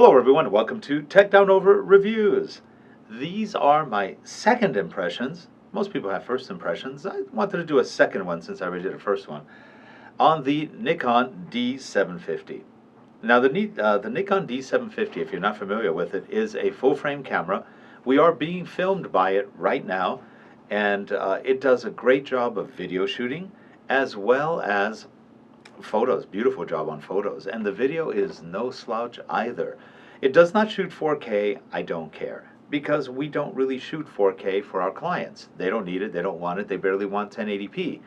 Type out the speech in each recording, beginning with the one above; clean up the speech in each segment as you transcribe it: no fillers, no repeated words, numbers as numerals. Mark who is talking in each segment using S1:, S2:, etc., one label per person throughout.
S1: Hello everyone, welcome to Tech Down Over Reviews. These are my second impressions. Most people have first impressions. I wanted to do a second one since I already did a first one on the Nikon D750. Now the Nikon D750, if you're not familiar with it, is a full-frame camera. We are being filmed by it right now, and it does a great job of video shooting as well as photos. Beautiful job on photos, and the video is no slouch either. It does not shoot 4K. I don't care, because we don't really shoot 4K for our clients. They don't need it, they don't want it, they barely want 1080p.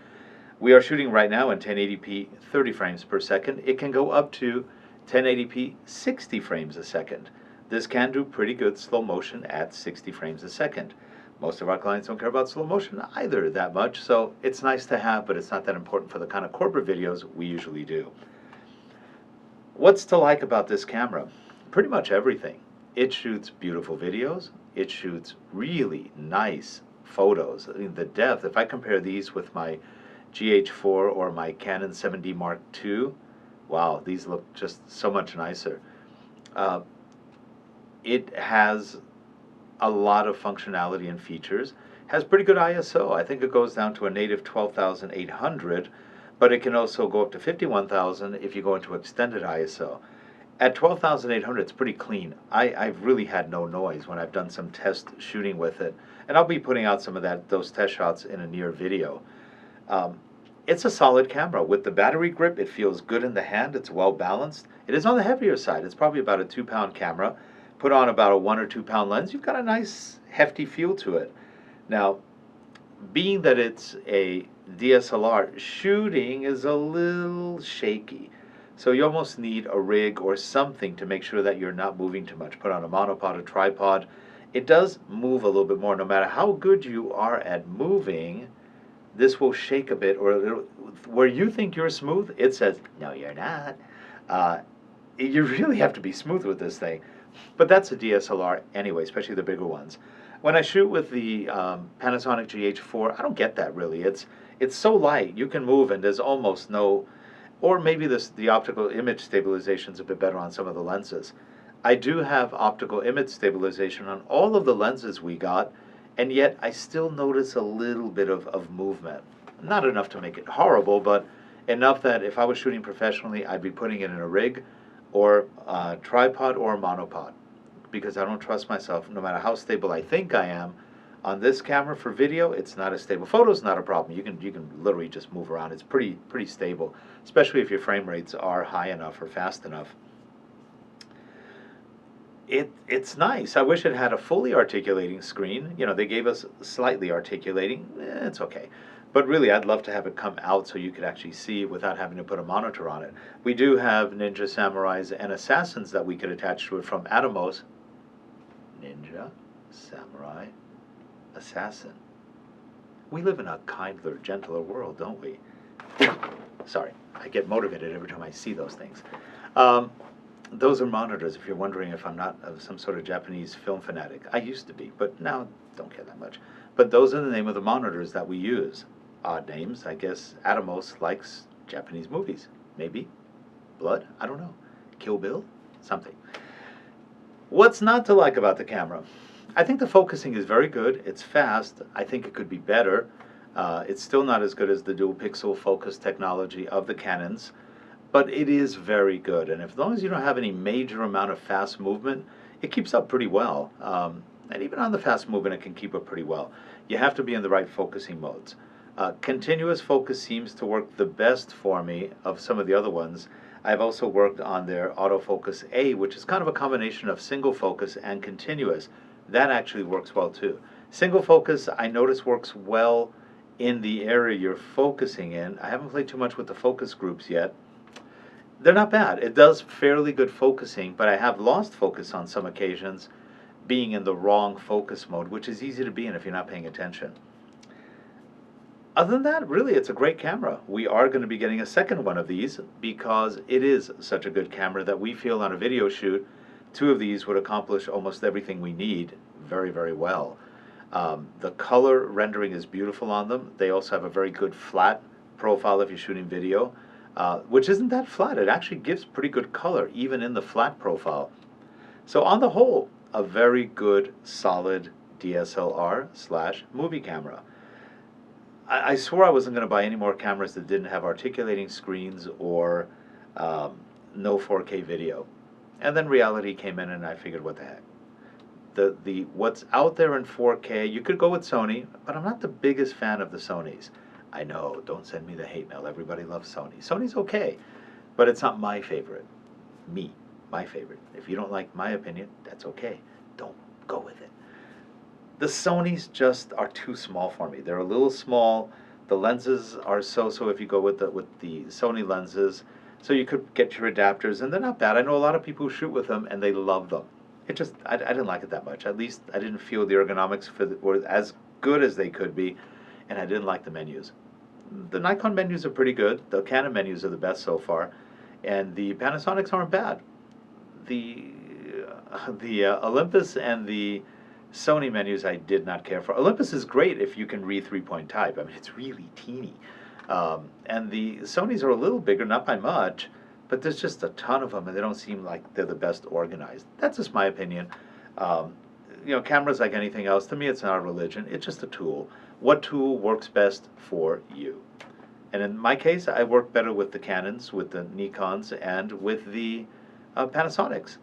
S1: We are shooting right now in 1080p 30 frames per second. It can go up to 1080p 60 frames a second. This can do pretty good slow motion at 60 frames a second. Most of our clients don't care about slow motion either that much, so it's nice to have, but it's not that important for the kind of corporate videos we usually do. What's to like about this camera? Pretty much everything. It shoots beautiful videos. It shoots really nice photos. I mean, the depth, if I compare these with my GH4 or my Canon 7D Mark II, wow, these look just so much nicer. It has a lot of functionality and features, has pretty good ISO. I think it goes down to a native 12,800, but it can also go up to 51,000 if you go into extended ISO. At 12,800, it's pretty clean. I've really had no noise when I've done some test shooting with it, and I'll be putting out some of those test shots in a near video. It's a solid camera. With the battery grip, it feels good in the hand. It's well balanced. It is on the heavier side. It's probably about a 2-pound camera. Put on about a 1 or 2 pound lens, you've got a nice hefty feel to it. Now, being that it's a DSLR, shooting is a little shaky. So you almost need a rig or something to make sure that you're not moving too much. Put on a monopod, a tripod. It does move a little bit more. No matter how good you are at moving, this will shake a bit, or where you think you're smooth, it says, no, you're not. You really have to be smooth with this thing. But that's a DSLR anyway, especially the bigger ones. When I shoot with the Panasonic GH4, I don't get that really. It's so light, you can move and there's almost no, or maybe the optical image stabilization is a bit better on some of the lenses. I do have optical image stabilization on all of the lenses we got, and yet I still notice a little bit of movement. Not enough to make it horrible, but enough that if I was shooting professionally, I'd be putting it in a rig, or a tripod or a monopod, because I don't trust myself. No matter how stable I think I am on this camera for video, it's not as stable. Photos not a problem. You can literally just move around. It's pretty stable, especially if your frame rates are high enough or fast enough. It's nice. I wish it had a fully articulating screen. You know, they gave us slightly articulating. It's okay. But really, I'd love to have it come out so you could actually see without having to put a monitor on it. We do have Ninja Samurais and Assassins that we could attach to it from Atomos. Ninja, Samurai, Assassin. We live in a kinder, gentler world, don't we? Sorry, I get motivated every time I see those things. Those are monitors, if you're wondering if I'm not some sort of Japanese film fanatic. I used to be, but now don't care that much. But those are the name of the monitors that we use. Odd names, I guess. Atomos likes Japanese movies. Maybe. Blood? I don't know. Kill Bill? Something. What's not to like about the camera? I think the focusing is very good. It's fast. I think it could be better. It's still not as good as the dual pixel focus technology of the Canons, but it is very good. And as long as you don't have any major amount of fast movement, it keeps up pretty well. And even on the fast movement, it can keep up pretty well. You have to be in the right focusing modes. Continuous focus seems to work the best for me of some of the other ones. I've also worked on their Autofocus A, which is kind of a combination of single focus and continuous. That actually works well too. Single focus, I notice, works well in the area you're focusing in. I haven't played too much with the focus groups yet. They're not bad. It does fairly good focusing, but I have lost focus on some occasions being in the wrong focus mode, which is easy to be in if you're not paying attention. Other than that, really, it's a great camera. We are going to be getting a second one of these because it is such a good camera that we feel on a video shoot, 2 of these would accomplish almost everything we need very, very well. The color rendering is beautiful on them. They also have a very good flat profile if you're shooting video, which isn't that flat. It actually gives pretty good color, even in the flat profile. So on the whole, a very good, solid DSLR slash movie camera. I swore I wasn't going to buy any more cameras that didn't have articulating screens or um, no 4K video. And then reality came in and I figured, what the heck. The what's out there in 4K, you could go with Sony, but I'm not the biggest fan of the Sonys. I know, don't send me the hate mail. Everybody loves Sony. Sony's okay, but it's not my favorite. My favorite. If you don't like my opinion, that's okay. Don't go with it. The Sonys just are too small for me. They're a little small. The lenses are so if you go with the Sony lenses. So you could get your adapters, and they're not bad. I know a lot of people who shoot with them, and they love them. It just, I didn't like it that much. At least I didn't feel the ergonomics were as good as they could be, and I didn't like the menus. The Nikon menus are pretty good. The Canon menus are the best so far, and the Panasonics aren't bad. The Olympus and the Sony menus I did not care for. Olympus is great if you can read 3-point type. I mean, it's really teeny. And the Sonys are a little bigger, not by much, but there's just a ton of them, and they don't seem like they're the best organized. That's just my opinion. Um, cameras like anything else, to me it's not a religion. It's just a tool. What tool works best for you? And in my case, I work better with the Canons, with the Nikons, and with the Panasonics.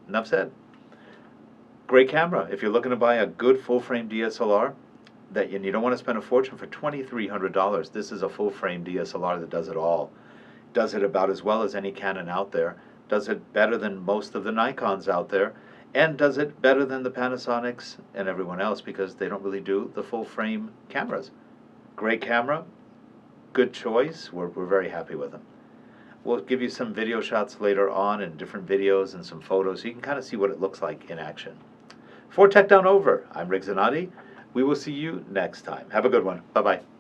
S1: Enough said. Great camera. If you're looking to buy a good full-frame DSLR, and you don't want to spend a fortune for $2,300, this is a full-frame DSLR that does it all. Does it about as well as any Canon out there, does it better than most of the Nikons out there, and does it better than the Panasonics and everyone else because they don't really do the full-frame cameras. Great camera, good choice. We're very happy with them. We'll give you some video shots later on and different videos and some photos so you can kind of see what it looks like in action. For Tech Down Over, I'm Rick Zanotti. We will see you next time. Have a good one. Bye-bye.